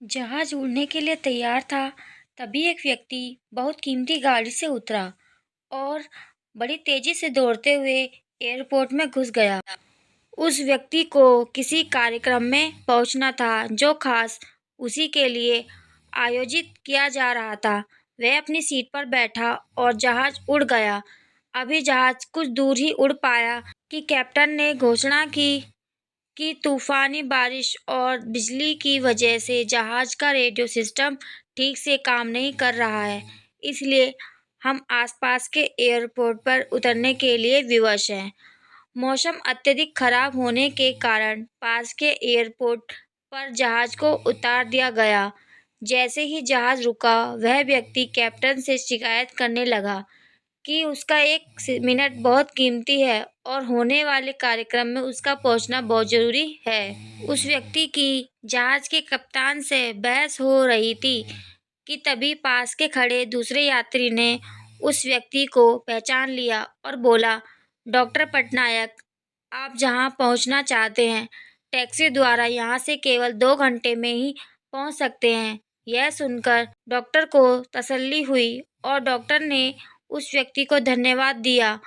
जहाज उड़ने के लिए तैयार था, तभी एक व्यक्ति बहुत कीमती गाड़ी से उतरा और बड़ी तेजी से दौड़ते हुए एयरपोर्ट में घुस गया। उस व्यक्ति को किसी कार्यक्रम में पहुंचना था, जो खास उसी के लिए आयोजित किया जा रहा था। वह अपनी सीट पर बैठा और जहाज उड़ गया। अभी जहाज कुछ दूर ही उड़ पाया कि कैप्टन ने घोषणा की कि तूफानी बारिश और बिजली की वजह से जहाज का रेडियो सिस्टम ठीक से काम नहीं कर रहा है, इसलिए हम आसपास के एयरपोर्ट पर उतरने के लिए विवश हैं। मौसम अत्यधिक खराब होने के कारण पास के एयरपोर्ट पर जहाज को उतार दिया गया। जैसे ही जहाज रुका, वह व्यक्ति कैप्टन से शिकायत करने लगा कि उसका एक मिनट बहुत कीमती है और होने वाले कार्यक्रम में उसका पहुंचना बहुत जरूरी है। उस व्यक्ति की जहाज के कप्तान से बहस हो रही थी कि तभी पास के खड़े दूसरे यात्री ने उस व्यक्ति को पहचान लिया और बोला, डॉक्टर पटनायक, आप जहां पहुंचना चाहते हैं, टैक्सी द्वारा यहां से केवल 2 घंटे में ही पहुंच सकते हैं। यह सुनकर डॉक्टर को तसल्ली हुई और डॉक्टर ने उस व्यक्ति को धन्यवाद दिया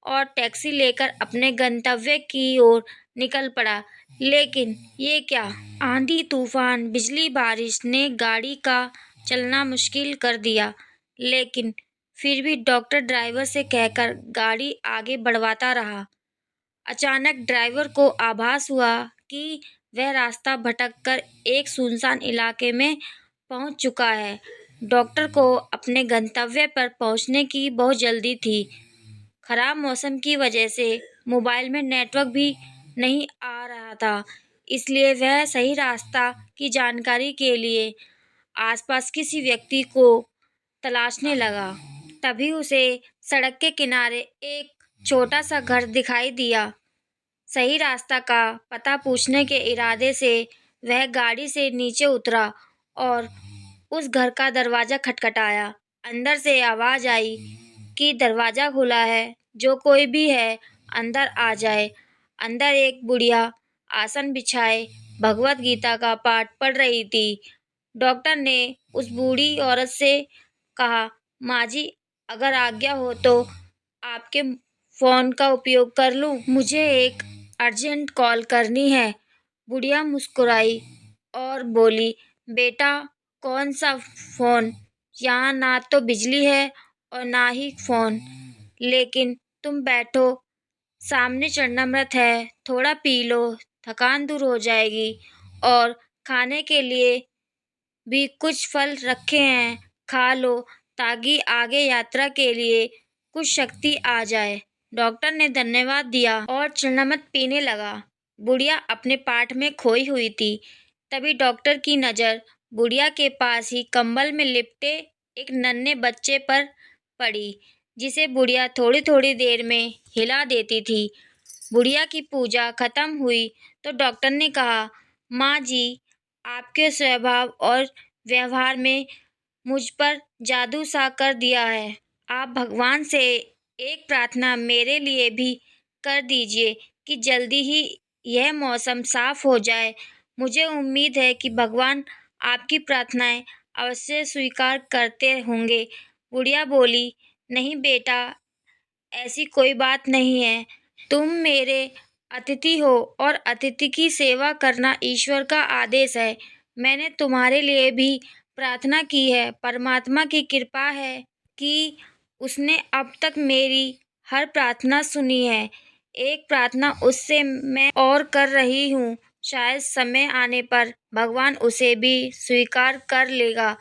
और टैक्सी लेकर अपने गंतव्य की ओर निकल पड़ा। लेकिन ये क्या, आंधी तूफान, बिजली, बारिश ने गाड़ी का चलना मुश्किल कर दिया। लेकिन फिर भी डॉक्टर ड्राइवर से कहकर गाड़ी आगे बढ़वाता रहा। अचानक ड्राइवर को आभास हुआ कि वह रास्ता भटककर एक सुनसान इलाके में पहुंच चुका है। डॉक्टर को अपने गंतव्य पर पहुंचने की बहुत जल्दी थी। खराब मौसम की वजह से मोबाइल में नेटवर्क भी नहीं आ रहा था, इसलिए वह सही रास्ता की जानकारी के लिए आसपास किसी व्यक्ति को तलाशने लगा। तभी उसे सड़क के किनारे एक छोटा सा घर दिखाई दिया। सही रास्ता का पता पूछने के इरादे से वह गाड़ी से नीचे उतरा और उस घर का दरवाजा खटखटाया। अंदर से आवाज आई कि दरवाजा खुला है, जो कोई भी है अंदर आ जाए। अंदर एक बुढ़िया आसन बिछाए भगवत गीता का पाठ पढ़ रही थी। डॉक्टर ने उस बूढ़ी औरत से कहा, माँ जी, अगर आज्ञा हो तो आपके फोन का उपयोग कर लूं? मुझे एक अर्जेंट कॉल करनी है। बुढ़िया मुस्कुराई और बोली, बेटा, कौन सा फोन? यहाँ ना तो बिजली है और ना ही फोन। लेकिन तुम बैठो, सामने चरणामृत है, थोड़ा पी लो, थकान दूर हो जाएगी। और खाने के लिए भी कुछ फल रखे हैं, खा लो ताकि आगे यात्रा के लिए कुछ शक्ति आ जाए। डॉक्टर ने धन्यवाद दिया और चरणामृत पीने लगा। बुढ़िया अपने पाठ में खोई हुई थी। तभी डॉक्टर की नज़र बुढ़िया के पास ही कंबल में लिपटे एक नन्हे बच्चे पर पड़ी, जिसे बुढ़िया थोड़ी थोड़ी देर में हिला देती थी। बुढ़िया की पूजा खत्म हुई तो डॉक्टर ने कहा, माँ जी, आपके स्वभाव और व्यवहार में मुझ पर जादू सा कर दिया है। आप भगवान से एक प्रार्थना मेरे लिए भी कर दीजिए कि जल्दी ही यह मौसम साफ हो जाए। मुझे उम्मीद है कि भगवान आपकी प्रार्थनाएं अवश्य स्वीकार करते होंगे। बुढ़िया बोली, नहीं बेटा, ऐसी कोई बात नहीं है। तुम मेरे अतिथि हो और अतिथि की सेवा करना ईश्वर का आदेश है। मैंने तुम्हारे लिए भी प्रार्थना की है। परमात्मा की कृपा है कि उसने अब तक मेरी हर प्रार्थना सुनी है। एक प्रार्थना उससे मैं और कर रही हूँ। शायद समय आने पर भगवान उसे भी स्वीकार कर लेगा।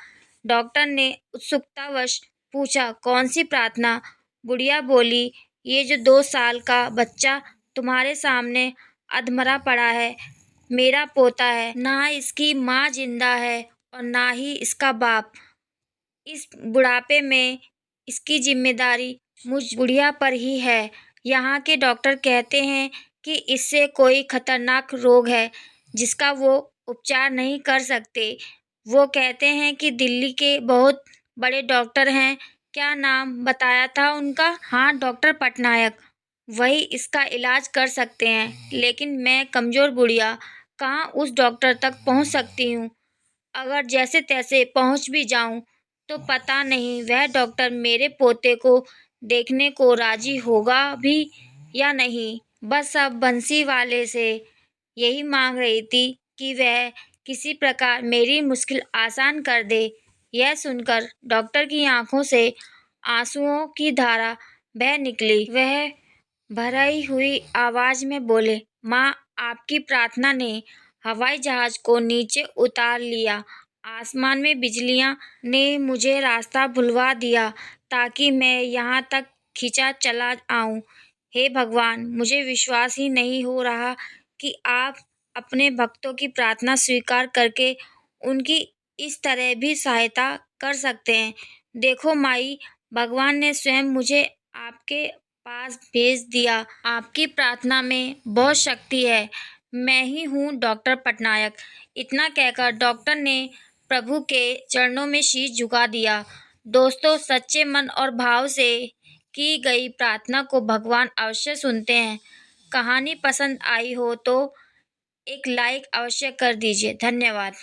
डॉक्टर ने उत्सुकतावश पूछा, कौन सी प्रार्थना? बुढ़िया बोली, ये जो 2 साल का बच्चा तुम्हारे सामने अधमरा पड़ा है, मेरा पोता है। ना इसकी माँ जिंदा है और ना ही इसका बाप। इस बुढ़ापे में इसकी जिम्मेदारी मुझ बुढ़िया पर ही है। यहाँ के डॉक्टर कहते हैं कि इससे कोई खतरनाक रोग है जिसका वो उपचार नहीं कर सकते। वो कहते हैं कि दिल्ली के बहुत बड़े डॉक्टर हैं। क्या नाम बताया था उनका? हाँ, डॉक्टर पटनायक, वही इसका इलाज कर सकते हैं। लेकिन मैं कमज़ोर बुढ़िया कहाँ उस डॉक्टर तक पहुँच सकती हूँ। अगर जैसे तैसे पहुंच भी जाऊं तो पता नहीं वह डॉक्टर मेरे पोते को देखने को राजी होगा भी या नहीं। बस अब बंसी वाले से यही मांग रही थी कि वह किसी प्रकार मेरी मुश्किल आसान कर दे। यह सुनकर डॉक्टर की आंखों से आंसुओं की धारा बह निकली। वह भराई हुई आवाज में बोले, माँ, आपकी प्रार्थना ने हवाई जहाज को नीचे उतार लिया। आसमान में बिजलियां ने मुझे रास्ता भुलवा दिया ताकि मैं यहाँ तक खिंचा चला आऊं। हे भगवान, मुझे विश्वास ही नहीं हो रहा कि आप अपने भक्तों की प्रार्थना स्वीकार करके उनकी इस तरह भी सहायता कर सकते हैं। देखो माई, भगवान ने स्वयं मुझे आपके पास भेज दिया। आपकी प्रार्थना में बहुत शक्ति है। मैं ही हूँ डॉक्टर पटनायक। इतना कहकर डॉक्टर ने प्रभु के चरणों में शीश झुका दिया। दोस्तों, सच्चे मन और भाव से की गई प्रार्थना को भगवान अवश्य सुनते हैं। कहानी पसंद आई हो तो एक लाइक अवश्य कर दीजिए। धन्यवाद।